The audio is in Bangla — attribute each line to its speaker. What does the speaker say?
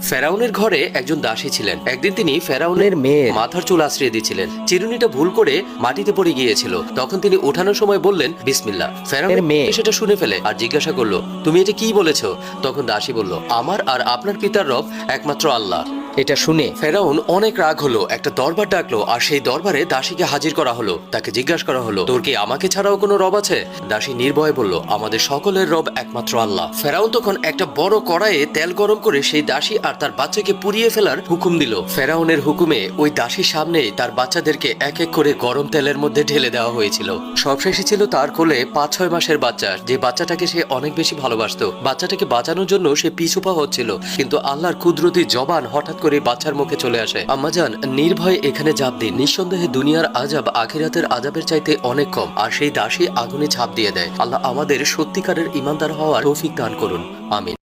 Speaker 1: ফেরাউনের ঘরে একজন দাসী ছিলেন। একদিন তিনি ফেরাউনের মেয়ের মাথার চুল আশ্রিয়ে দিয়েছিলেন। চিরুনিটা ভুল করে মাটিতে পড়ে গিয়েছিল। তখন তিনি ওঠানোর সময় বললেন বিসমিল্লাহ। ফেরাউনের মেয়ে সেটা শুনে ফেলে আর জিজ্ঞাসা করলো, তুমি এটা কি বলেছো? তখন দাসী বলল, আমার আর আপনার পিতার রব একমাত্র আল্লাহ। এটা শুনে ফেরাউন অনেক রাগ হলো, একটা দরবার ডাকলো আর সেই দরবারে দাসীকে হাজির করা হলো। তাকে জিজ্ঞাসা করা হলো, তোর কি আমাকে ছাড়াও কোনো রব আছে? দাসী নির্ভয়ে বলল, আমাদের সকলের রব একমাত্র আল্লাহ। ফেরাউন তখন একটা বড় কড়াইয়ে তেল গরম করে সেই দাসী আর তার বাচ্চাকে পুড়িয়ে ফেলার হুকুম দিল। ফেরাউনের হুকুমে ওই দাসীর সামনেই তার বাচ্চাদেরকে এক এক করে গরম তেলের মধ্যে ঢেলে দেওয়া হয়েছিল। সবশেষে ছিল তার কোলে 5-6 মাসের বাচ্চা, যে বাচ্চাটাকে সে অনেক বেশি ভালোবাসতো। বাচ্চাটাকে বাঁচানোর জন্য সে পিছুপা হচ্ছিল, কিন্তু আল্লাহর কুদরতি জবান হঠাৎ করে বাচ্চার মুখে চলে আসে, আম্মাজান নির্ভয়ে এখানে ঝাঁপ দিন, নিঃসন্দেহে দুনিয়ার আযাব আখিরাতের আযাবের চাইতে অনেক কম। আর সেই দাসী আগুনে ঝাঁপ দিয়ে দেয়। আল্লাহ আমাদের সত্যিকারের ঈমানদার হওয়ার তৌফিক দান করুন, আমিন।